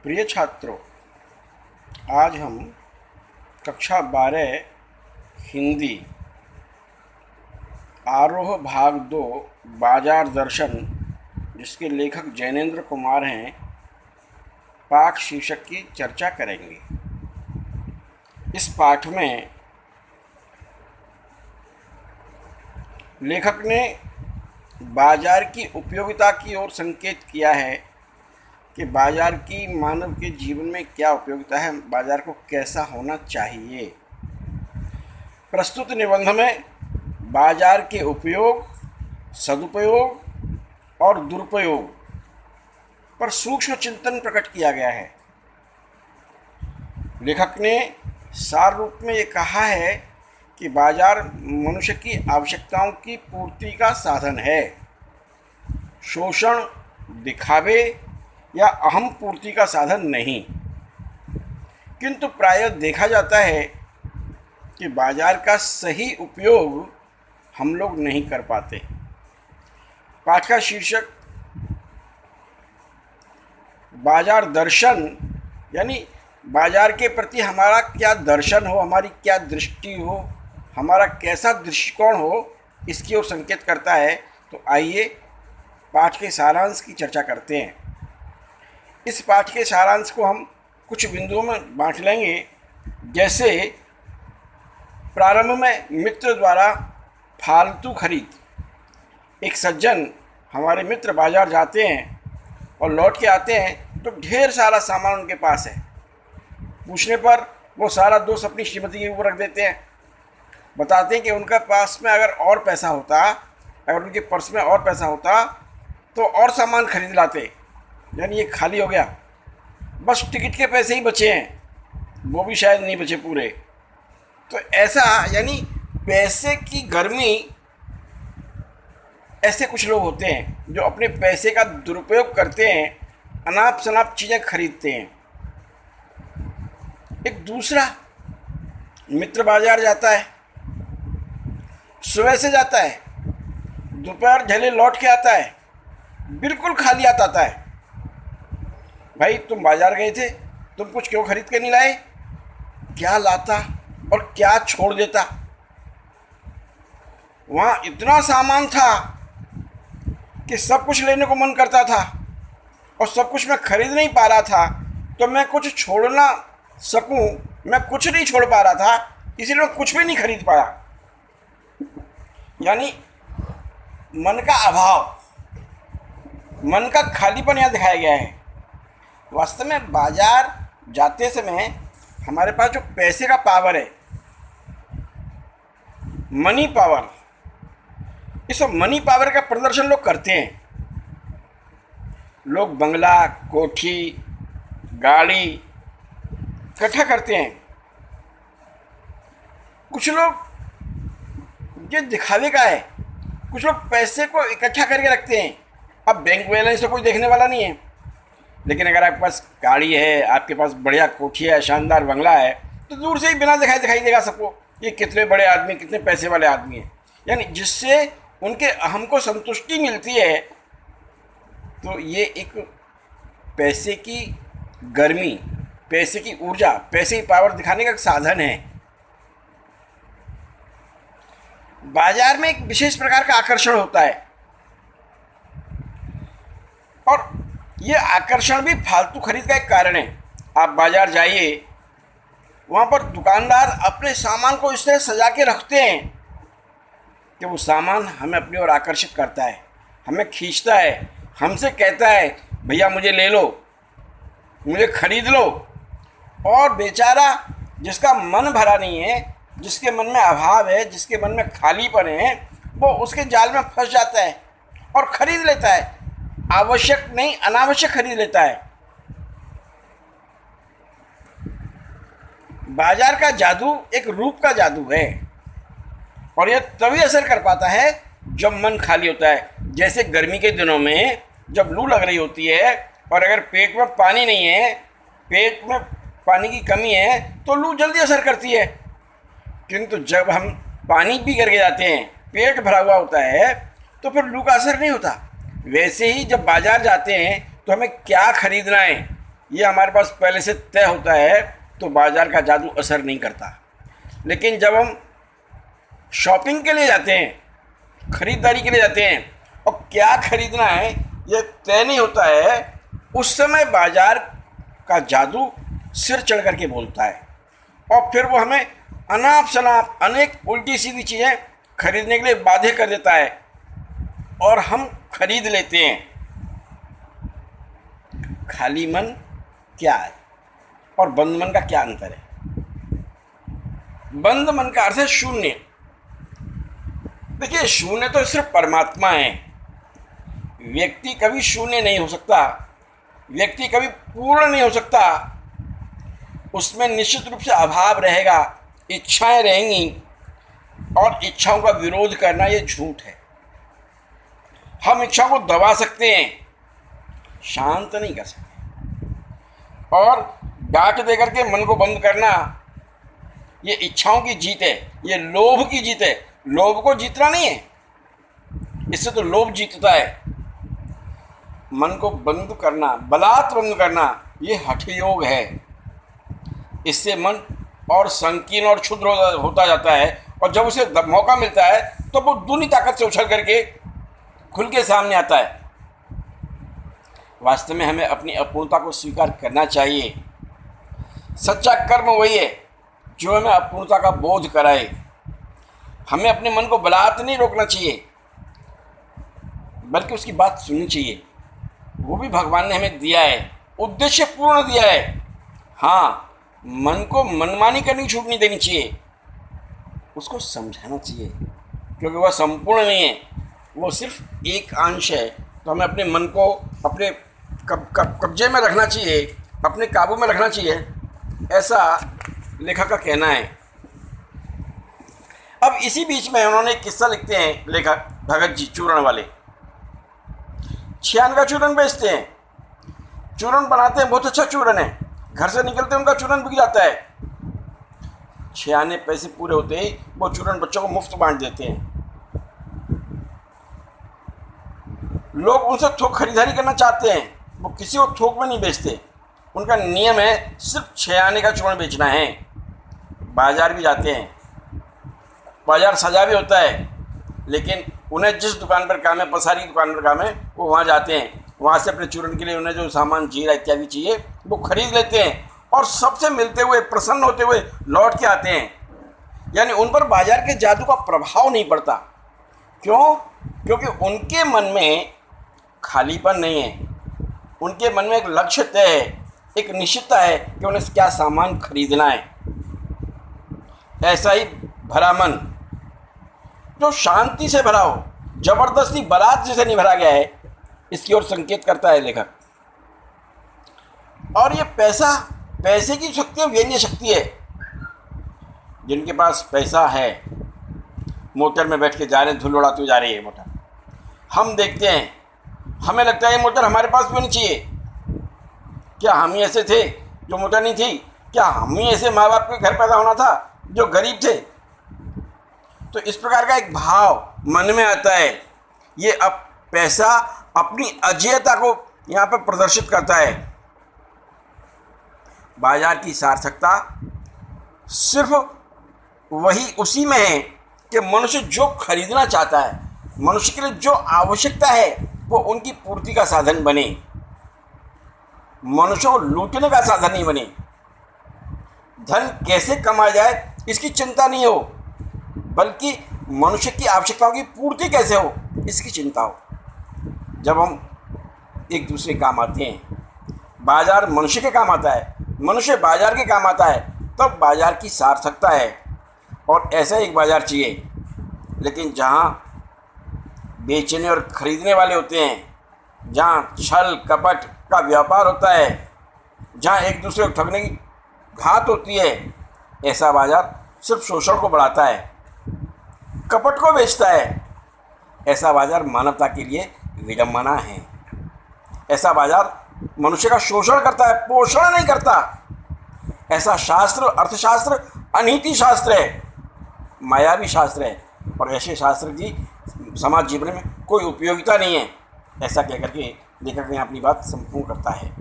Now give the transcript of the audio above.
प्रिय छात्रों, आज हम कक्षा 12 हिंदी आरोह भाग 2 बाजार दर्शन, जिसके लेखक जैनेन्द्र कुमार हैं, पाठ शीर्षक की चर्चा करेंगे। इस पाठ में लेखक ने बाजार की उपयोगिता की ओर संकेत किया है कि बाजार की मानव के जीवन में क्या उपयोगिता है, बाजार को कैसा होना चाहिए। प्रस्तुत निबंध में बाजार के उपयोग, सदुपयोग और दुरुपयोग पर सूक्ष्म चिंतन प्रकट किया गया है। लेखक ने सार रूप में ये कहा है कि बाजार मनुष्य की आवश्यकताओं की पूर्ति का साधन है, शोषण, दिखावे या अहम पूर्ति का साधन नहीं। किंतु प्रायः देखा जाता है कि बाजार का सही उपयोग हम लोग नहीं कर पाते। पाठ का शीर्षक बाजार दर्शन, यानी बाजार के प्रति हमारा क्या दर्शन हो, हमारी क्या दृष्टि हो, हमारा कैसा दृष्टिकोण हो, इसकी ओर संकेत करता है। तो आइए पाठ के सारांश की चर्चा करते हैं। इस पाठ के सारांश को हम कुछ बिंदुओं में बांट लेंगे। जैसे प्रारंभ में मित्र द्वारा फालतू खरीद। एक सज्जन, हमारे मित्र बाजार जाते हैं और लौट के आते हैं तो ढेर सारा सामान उनके पास है। पूछने पर वो सारा दोष अपनी श्रीमती के ऊपर रख देते हैं। बताते हैं कि उनका पास में अगर और पैसा होता, अगर उनके पर्स में और पैसा होता तो और सामान खरीद लाते, यानी ये खाली हो गया, बस टिकट के पैसे ही बचे हैं, वो भी शायद नहीं बचे पूरे। तो ऐसा, यानी पैसे की गर्मी, ऐसे कुछ लोग होते हैं जो अपने पैसे का दुरुपयोग करते हैं, अनाप शनाप चीज़ें खरीदते हैं। एक दूसरा मित्र बाजार जाता है, सुबह से जाता है, दोपहर ढले लौट के आता है, बिल्कुल खाली आता है। भाई, तुम बाजार गए थे, तुम कुछ क्यों खरीद के नहीं लाए? क्या लाता और क्या छोड़ देता? वहाँ इतना सामान था कि सब कुछ लेने को मन करता था और सब कुछ मैं खरीद नहीं पा रहा था। तो मैं कुछ छोड़ ना सकूं, मैं कुछ नहीं छोड़ पा रहा था, इसीलिए मैं कुछ भी नहीं खरीद पाया। यानी मन का अभाव, मन का खालीपन यहाँ दिखाया गया है। वास्तव में बाजार जाते समय हमारे पास जो पैसे का पावर है, मनी पावर, इस मनी पावर का प्रदर्शन लोग करते हैं। लोग बंगला, कोठी, गाड़ी इकट्ठा करते हैं। कुछ लोग ये दिखावे का है, कुछ लोग पैसे को इकट्ठा करके रखते हैं। अब बैंक बैलेंस तो कोई देखने वाला नहीं है, लेकिन अगर आपके पास गाड़ी है, आपके पास बढ़िया कोठी है, शानदार बंगला है, तो दूर से ही बिना दिखाई देगा सबको ये कितने बड़े आदमी, कितने पैसे वाले आदमी हैं। यानी जिससे उनके अहम को संतुष्टि मिलती है। तो ये एक पैसे की गर्मी, पैसे की ऊर्जा, पैसे की पावर दिखाने का साधन है। बाजार में एक विशेष प्रकार का आकर्षण होता है और ये आकर्षण भी फालतू खरीद का एक कारण है। आप बाजार जाइए, वहाँ पर दुकानदार अपने सामान को इस तरह सजा के रखते हैं कि वो सामान हमें अपनी ओर आकर्षित करता है, हमें खींचता है, हमसे कहता है भैया मुझे ले लो, मुझे खरीद लो। और बेचारा जिसका मन भरा नहीं है, जिसके मन में अभाव है, जिसके मन में खालीपन है, वो उसके जाल में फंस जाता है और खरीद लेता है। आवश्यक नहीं, अनावश्यक खरीद लेता है। बाजार का जादू एक रूप का जादू है और यह तभी असर कर पाता है जब मन खाली होता है। जैसे गर्मी के दिनों में जब लू लग रही होती है और अगर पेट में पानी नहीं है, पेट में पानी की कमी है, तो लू जल्दी असर करती है। किंतु जब हम पानी पी करके जाते हैं, पेट भरा हुआ होता है, तो फिर लू का असर नहीं होता। वैसे ही जब बाजार जाते हैं तो हमें क्या खरीदना है ये हमारे पास पहले से तय होता है तो बाज़ार का जादू असर नहीं करता। लेकिन जब हम शॉपिंग के लिए जाते हैं, ख़रीदारी के लिए जाते हैं और क्या खरीदना है ये तय नहीं होता है, उस समय बाज़ार का जादू सिर चढ़ करके बोलता है और फिर वो हमें अनाप शनाप अनेक उल्टी सीधी चीज़ें खरीदने के लिए बाध्य कर देता है और हम खरीद लेते हैं। खाली मन क्या है और बंद मन का क्या अंतर है? बंद मन का अर्थ है शून्य। देखिए, शून्य तो सिर्फ परमात्मा है। व्यक्ति कभी शून्य नहीं हो सकता, व्यक्ति कभी पूर्ण नहीं हो सकता। उसमें निश्चित रूप से अभाव रहेगा, इच्छाएं रहेंगी और इच्छाओं का विरोध करना ये झूठ है। हम इच्छाओं को दबा सकते हैं, शांत नहीं कर सकते। और डांट दे करके मन को बंद करना ये इच्छाओं की जीत है, ये लोभ की जीत है। लोभ को जीतना नहीं है, इससे तो लोभ जीतता है। मन को बंद करना, बलात् बंद करना, ये हठ योग है। इससे मन और संकीर्ण और क्षुद्र होता जाता है और जब उसे मौका मिलता है तो वो दूनी ताकत से उछल करके खुल के सामने आता है। वास्तव में हमें अपनी अपूर्णता को स्वीकार करना चाहिए। सच्चा कर्म वही है जो हमें अपूर्णता का बोध कराए। हमें अपने मन को बलात् नहीं रोकना चाहिए, बल्कि उसकी बात सुननी चाहिए। वो भी भगवान ने हमें दिया है, उद्देश्य पूर्ण दिया है। हाँ, मन को मनमानी करने की छूट नहीं देनी चाहिए, उसको समझाना चाहिए, क्योंकि वह संपूर्ण नहीं है, वो सिर्फ एक अंश है। तो हमें अपने मन को अपने कब्जे में रखना चाहिए, अपने काबू में रखना चाहिए, ऐसा लेखक का कहना है। अब इसी बीच में उन्होंने एक किस्सा लिखते हैं लेखक भगत जी, चूरण वाले। छियान का चूरन बेचते हैं, चूरन बनाते हैं, बहुत अच्छा चूरन है। घर से निकलते उनका चूरन बिक जाता है। 6 आने पैसे पूरे होते ही वो चूरन बच्चों को मुफ्त बांट देते हैं। लोग उनसे थोक खरीदारी करना चाहते हैं, वो किसी को थोक में नहीं बेचते। उनका नियम है सिर्फ 6 आने का चूरन बेचना है। बाजार भी जाते हैं, बाजार सजा भी होता है, लेकिन उन्हें जिस दुकान पर काम है, पसारी की दुकान पर काम है, वो वहाँ जाते हैं। वहाँ से अपने चूरन के लिए उन्हें जो सामान जीरा इत्यादि चाहिए वो खरीद लेते हैं और सबसे मिलते हुए प्रसन्न होते हुए लौट के आते हैं। यानी उन पर बाजार के जादू का प्रभाव नहीं पड़ता। क्यों? क्योंकि उनके मन में खालीपन नहीं है, उनके मन में एक लक्ष्य तय है, एक निश्चितता है कि उन्हें क्या सामान खरीदना है। ऐसा ही भरा मन जो शांति से भरा हो, जबरदस्ती बलात् जैसे नहीं भरा गया है, इसकी ओर संकेत करता है लेखक। और ये पैसे की शक्ति व्यंग्य शक्ति है। जिनके पास पैसा है, मोटर में बैठ के जा रहे हैं, धूल उड़ाते हुए जा रही है मोटर, हम देखते हैं, हमें लगता है ये मोटर हमारे पास भी होनी चाहिए। क्या हम ही ऐसे थे जो मोटर नहीं थी? क्या हम ही ऐसे माँ बाप के घर पैदा होना था जो गरीब थे? तो इस प्रकार का एक भाव मन में आता है। ये अब पैसा अपनी अजेयता को यहाँ पर प्रदर्शित करता है। बाजार की सार्थकता सिर्फ उसी में है कि मनुष्य जो खरीदना चाहता है, मनुष्य के लिए जो आवश्यकता है, वो उनकी पूर्ति का साधन बने, मनुष्य को लूटने का साधन नहीं बने। धन कैसे कमाया जाए इसकी चिंता नहीं हो, बल्कि मनुष्य की आवश्यकताओं की पूर्ति कैसे हो इसकी चिंता हो। जब हम एक दूसरे काम आते हैं, बाजार मनुष्य के काम आता है, मनुष्य बाजार के काम आता है, तब बाजार की सार्थकता है। और ऐसा एक बाजार चाहिए, लेकिन जहाँ बेचने और खरीदने वाले होते हैं, जहाँ छल कपट का व्यापार होता है, जहाँ एक दूसरे को ठगने की घात होती है, ऐसा बाजार सिर्फ शोषण को बढ़ाता है, कपट को बेचता है। ऐसा बाजार मानवता के लिए विडंबना है। ऐसा बाजार मनुष्य का शोषण करता है, पोषण नहीं करता। ऐसा शास्त्र, अर्थशास्त्र अनीति शास्त्र है, मायावी शास्त्र है, और ऐसे शास्त्र की समाज जीवन में कोई उपयोगिता नहीं है। ऐसा कहकर के लेखक ने अपनी बात संपूर्ण करता है।